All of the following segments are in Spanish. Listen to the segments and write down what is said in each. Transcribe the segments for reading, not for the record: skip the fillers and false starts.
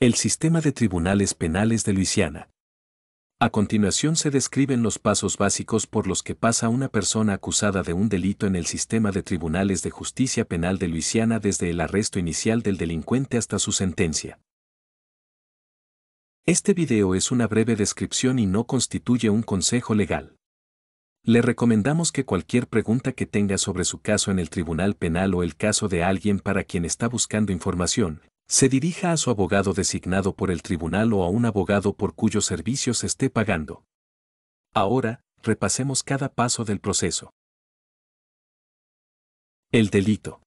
El sistema de tribunales penales de Luisiana. A continuación se describen los pasos básicos por los que pasa una persona acusada de un delito en el sistema de tribunales de justicia penal de Luisiana desde el arresto inicial del delincuente hasta su sentencia. Este video es una breve descripción y no constituye un consejo legal. Le recomendamos que cualquier pregunta que tenga sobre su caso en el tribunal penal o el caso de alguien para quien está buscando información, se dirija a su abogado designado por el tribunal o a un abogado por cuyos servicios esté pagando. Ahora, repasemos cada paso del proceso. El delito.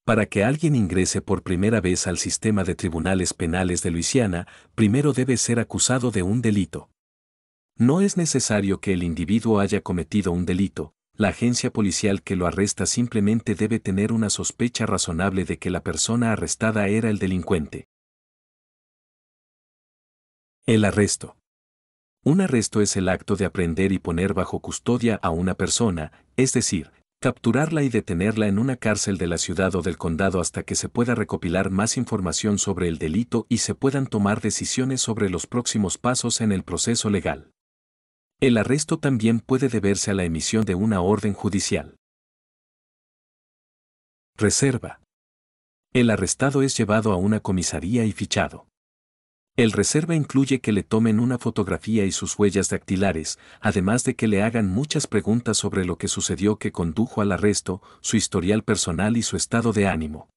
Para que alguien ingrese por primera vez al sistema de tribunales penales de Luisiana, primero debe ser acusado de un delito. No es necesario que el individuo haya cometido un delito. La agencia policial que lo arresta simplemente debe tener una sospecha razonable de que la persona arrestada era el delincuente. El arresto. Un arresto es el acto de aprehender y poner bajo custodia a una persona, es decir, capturarla y detenerla en una cárcel de la ciudad o del condado hasta que se pueda recopilar más información sobre el delito y se puedan tomar decisiones sobre los próximos pasos en el proceso legal. El arresto también puede deberse a la emisión de una orden judicial. Reserva. El arrestado es llevado a una comisaría y fichado. El reserva incluye que le tomen una fotografía y sus huellas dactilares, además de que le hagan muchas preguntas sobre lo que sucedió que condujo al arresto, su historial personal y su estado de ánimo.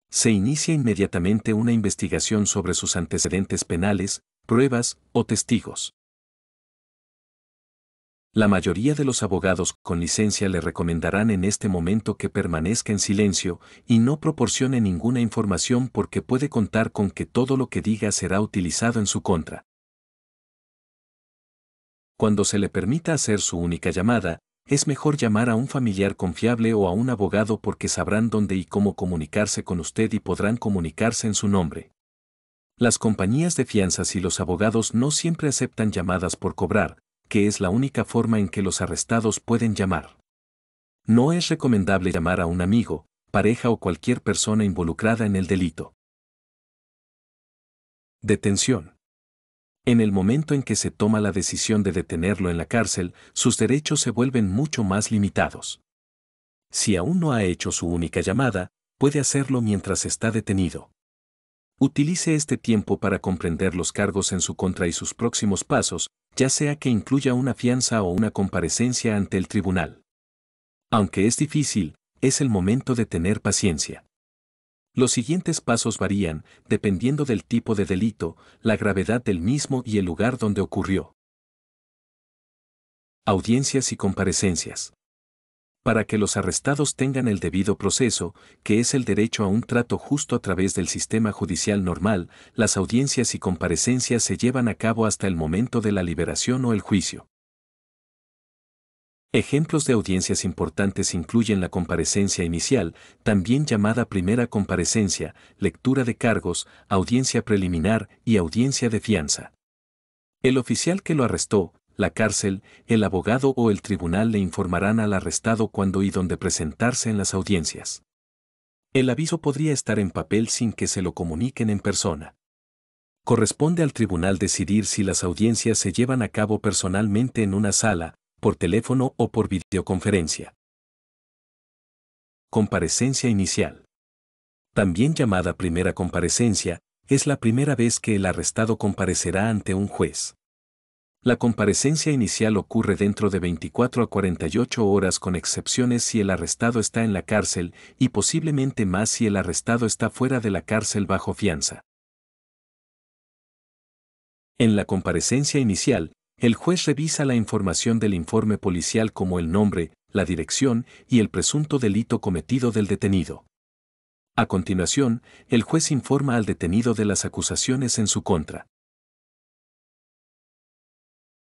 Se inicia inmediatamente una investigación sobre sus antecedentes penales, pruebas o testigos. La mayoría de los abogados con licencia le recomendarán en este momento que permanezca en silencio y no proporcione ninguna información porque puede contar con que todo lo que diga será utilizado en su contra. Cuando se le permita hacer su única llamada, es mejor llamar a un familiar confiable o a un abogado porque sabrán dónde y cómo comunicarse con usted y podrán comunicarse en su nombre. Las compañías de fianzas y los abogados no siempre aceptan llamadas por cobrar, que es la única forma en que los arrestados pueden llamar. No es recomendable llamar a un amigo, pareja o cualquier persona involucrada en el delito. Detención. En el momento en que se toma la decisión de detenerlo en la cárcel, sus derechos se vuelven mucho más limitados. Si aún no ha hecho su única llamada, puede hacerlo mientras está detenido. Utilice este tiempo para comprender los cargos en su contra y sus próximos pasos, ya sea que incluya una fianza o una comparecencia ante el tribunal. Aunque es difícil, es el momento de tener paciencia. Los siguientes pasos varían, dependiendo del tipo de delito, la gravedad del mismo y el lugar donde ocurrió. Audiencias y comparecencias. Para que los arrestados tengan el debido proceso, que es el derecho a un trato justo a través del sistema judicial normal, las audiencias y comparecencias se llevan a cabo hasta el momento de la liberación o el juicio. Ejemplos de audiencias importantes incluyen la comparecencia inicial, también llamada primera comparecencia, lectura de cargos, audiencia preliminar y audiencia de fianza. El oficial que lo arrestó, la cárcel, el abogado o el tribunal le informarán al arrestado cuándo y dónde presentarse en las audiencias. El aviso podría estar en papel sin que se lo comuniquen en persona. Corresponde al tribunal decidir si las audiencias se llevan a cabo personalmente en una sala, por teléfono o por videoconferencia. Comparecencia inicial. También llamada primera comparecencia, es la primera vez que el arrestado comparecerá ante un juez. La comparecencia inicial ocurre dentro de 24 a 48 horas con excepciones si el arrestado está en la cárcel y posiblemente más si el arrestado está fuera de la cárcel bajo fianza. En la comparecencia inicial, el juez revisa la información del informe policial como el nombre, la dirección y el presunto delito cometido del detenido. A continuación, el juez informa al detenido de las acusaciones en su contra.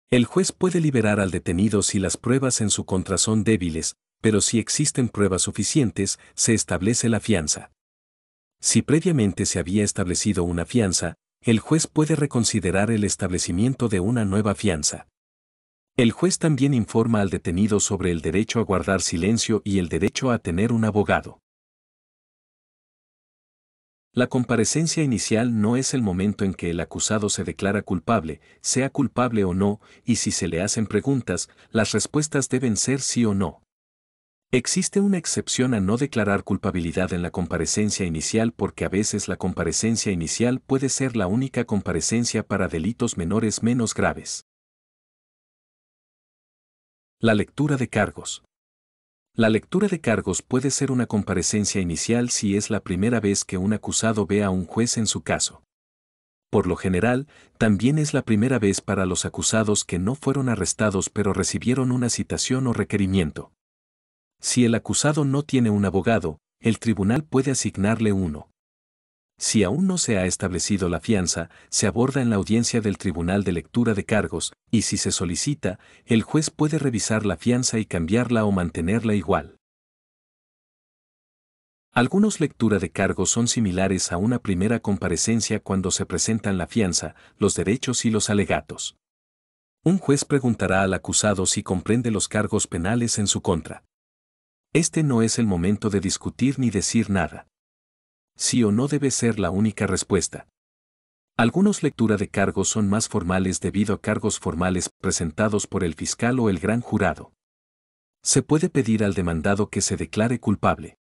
El juez puede liberar al detenido si las pruebas en su contra son débiles, pero si existen pruebas suficientes, se establece la fianza. Si previamente se había establecido una fianza, el juez puede reconsiderar el establecimiento de una nueva fianza. El juez también informa al detenido sobre el derecho a guardar silencio y el derecho a tener un abogado. La comparecencia inicial no es el momento en que el acusado se declara culpable, sea culpable o no, y si se le hacen preguntas, las respuestas deben ser sí o no. Existe una excepción a no declarar culpabilidad en la comparecencia inicial porque a veces la comparecencia inicial puede ser la única comparecencia para delitos menores menos graves. La lectura de cargos. La lectura de cargos puede ser una comparecencia inicial si es la primera vez que un acusado ve a un juez en su caso. Por lo general, también es la primera vez para los acusados que no fueron arrestados pero recibieron una citación o requerimiento. Si el acusado no tiene un abogado, el tribunal puede asignarle uno. Si aún no se ha establecido la fianza, se aborda en la audiencia del Tribunal de Lectura de Cargos, y si se solicita, el juez puede revisar la fianza y cambiarla o mantenerla igual. Algunos lectura de cargos son similares a una primera comparecencia cuando se presentan la fianza, los derechos y los alegatos. Un juez preguntará al acusado si comprende los cargos penales en su contra. Este no es el momento de discutir ni decir nada. Sí o no debe ser la única respuesta. Algunos lectura de cargos son más formales debido a cargos formales presentados por el fiscal o el gran jurado. Se puede pedir al demandado que se declare culpable.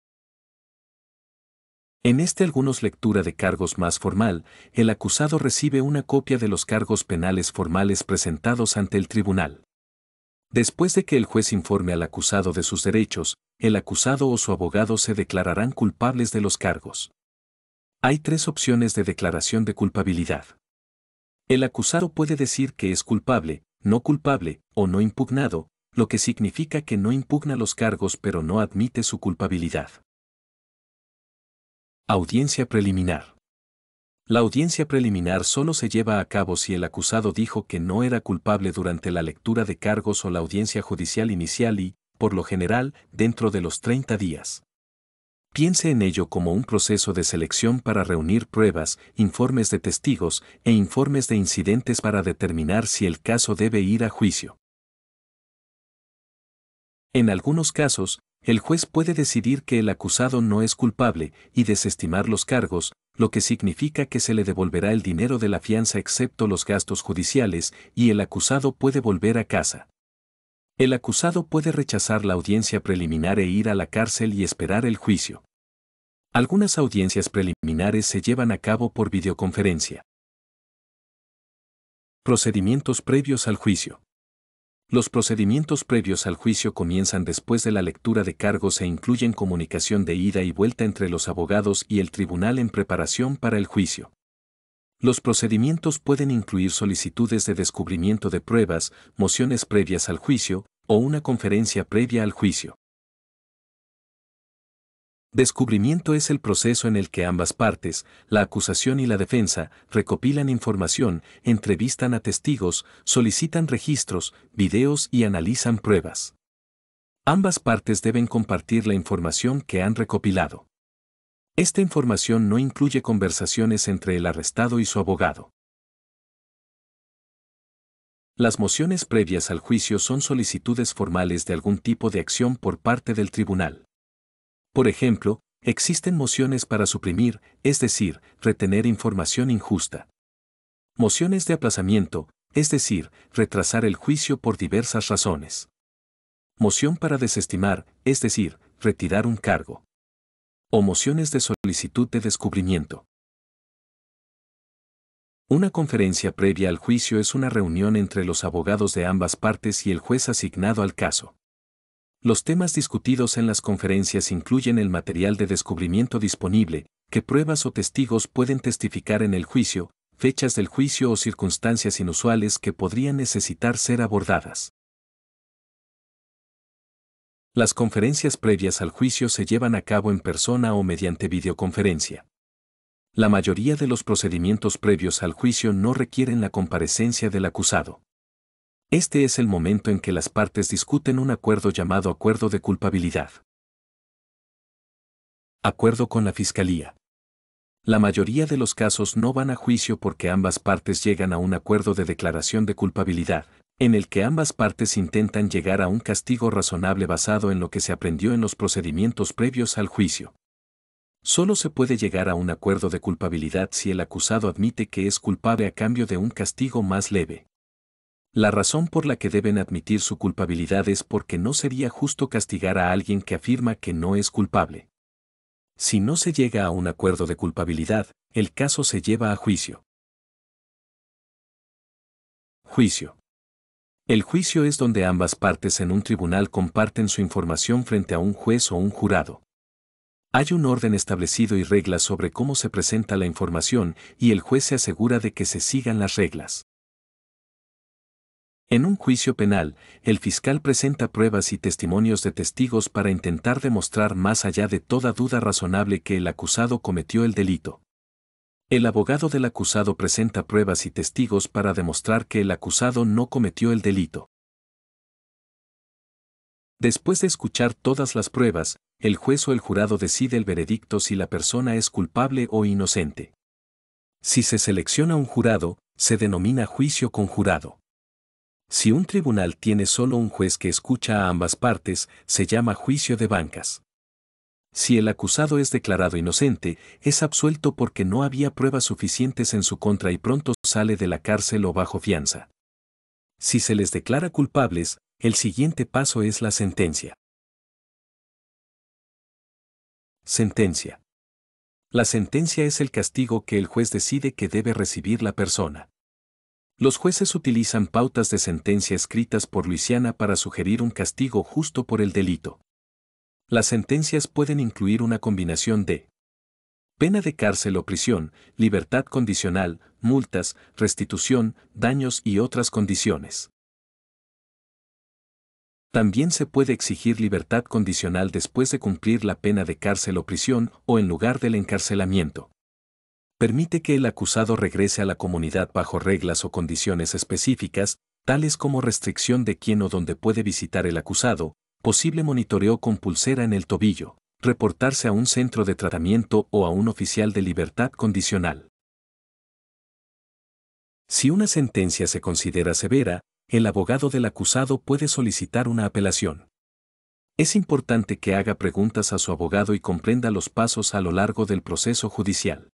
En algunos lectura de cargos más formal, el acusado recibe una copia de los cargos penales formales presentados ante el tribunal. Después de que el juez informe al acusado de sus derechos, el acusado o su abogado se declararán culpables de los cargos. Hay 3 opciones de declaración de culpabilidad. El acusado puede decir que es culpable, no culpable o no impugnado, lo que significa que no impugna los cargos pero no admite su culpabilidad. Audiencia preliminar. La audiencia preliminar solo se lleva a cabo si el acusado dijo que no era culpable durante la lectura de cargos o la audiencia judicial inicial y, por lo general, dentro de los 30 días. Piense en ello como un proceso de selección para reunir pruebas, informes de testigos e informes de incidentes para determinar si el caso debe ir a juicio. En algunos casos, el juez puede decidir que el acusado no es culpable y desestimar los cargos, lo que significa que se le devolverá el dinero de la fianza excepto los gastos judiciales y el acusado puede volver a casa. El acusado puede rechazar la audiencia preliminar e ir a la cárcel y esperar el juicio. Algunas audiencias preliminares se llevan a cabo por videoconferencia. Procedimientos previos al juicio. Los procedimientos previos al juicio comienzan después de la lectura de cargos e incluyen comunicación de ida y vuelta entre los abogados y el tribunal en preparación para el juicio. Los procedimientos pueden incluir solicitudes de descubrimiento de pruebas, mociones previas al juicio, o una conferencia previa al juicio. Descubrimiento es el proceso en el que ambas partes, la acusación y la defensa, recopilan información, entrevistan a testigos, solicitan registros, videos y analizan pruebas. Ambas partes deben compartir la información que han recopilado. Esta información no incluye conversaciones entre el arrestado y su abogado. Las mociones previas al juicio son solicitudes formales de algún tipo de acción por parte del tribunal. Por ejemplo, existen mociones para suprimir, es decir, retener información injusta. Mociones de aplazamiento, es decir, retrasar el juicio por diversas razones. Moción para desestimar, es decir, retirar un cargo. O mociones de solicitud de descubrimiento. Una conferencia previa al juicio es una reunión entre los abogados de ambas partes y el juez asignado al caso. Los temas discutidos en las conferencias incluyen el material de descubrimiento disponible, qué pruebas o testigos pueden testificar en el juicio, fechas del juicio o circunstancias inusuales que podrían necesitar ser abordadas. Las conferencias previas al juicio se llevan a cabo en persona o mediante videoconferencia. La mayoría de los procedimientos previos al juicio no requieren la comparecencia del acusado. Este es el momento en que las partes discuten un acuerdo llamado acuerdo de culpabilidad. Acuerdo con la Fiscalía. La mayoría de los casos no van a juicio porque ambas partes llegan a un acuerdo de declaración de culpabilidad, en el que ambas partes intentan llegar a un castigo razonable basado en lo que se aprendió en los procedimientos previos al juicio. Solo se puede llegar a un acuerdo de culpabilidad si el acusado admite que es culpable a cambio de un castigo más leve. La razón por la que deben admitir su culpabilidad es porque no sería justo castigar a alguien que afirma que no es culpable. Si no se llega a un acuerdo de culpabilidad, el caso se lleva a juicio. Juicio. El juicio es donde ambas partes en un tribunal comparten su información frente a un juez o un jurado. Hay un orden establecido y reglas sobre cómo se presenta la información y el juez se asegura de que se sigan las reglas. En un juicio penal, el fiscal presenta pruebas y testimonios de testigos para intentar demostrar más allá de toda duda razonable que el acusado cometió el delito. El abogado del acusado presenta pruebas y testigos para demostrar que el acusado no cometió el delito. Después de escuchar todas las pruebas, el juez o el jurado decide el veredicto si la persona es culpable o inocente. Si se selecciona un jurado, se denomina juicio conjurado. Si un tribunal tiene solo un juez que escucha a ambas partes, se llama juicio de bancas. Si el acusado es declarado inocente, es absuelto porque no había pruebas suficientes en su contra y pronto sale de la cárcel o bajo fianza. Si se les declara culpables, el siguiente paso es la sentencia. Sentencia. La sentencia es el castigo que el juez decide que debe recibir la persona. Los jueces utilizan pautas de sentencia escritas por Luisiana para sugerir un castigo justo por el delito. Las sentencias pueden incluir una combinación de pena de cárcel o prisión, libertad condicional, multas, restitución, daños y otras condiciones. También se puede exigir libertad condicional después de cumplir la pena de cárcel o prisión o en lugar del encarcelamiento. Permite que el acusado regrese a la comunidad bajo reglas o condiciones específicas, tales como restricción de quién o dónde puede visitar el acusado, posible monitoreo con pulsera en el tobillo, reportarse a un centro de tratamiento o a un oficial de libertad condicional. Si una sentencia se considera severa, el abogado del acusado puede solicitar una apelación. Es importante que haga preguntas a su abogado y comprenda los pasos a lo largo del proceso judicial.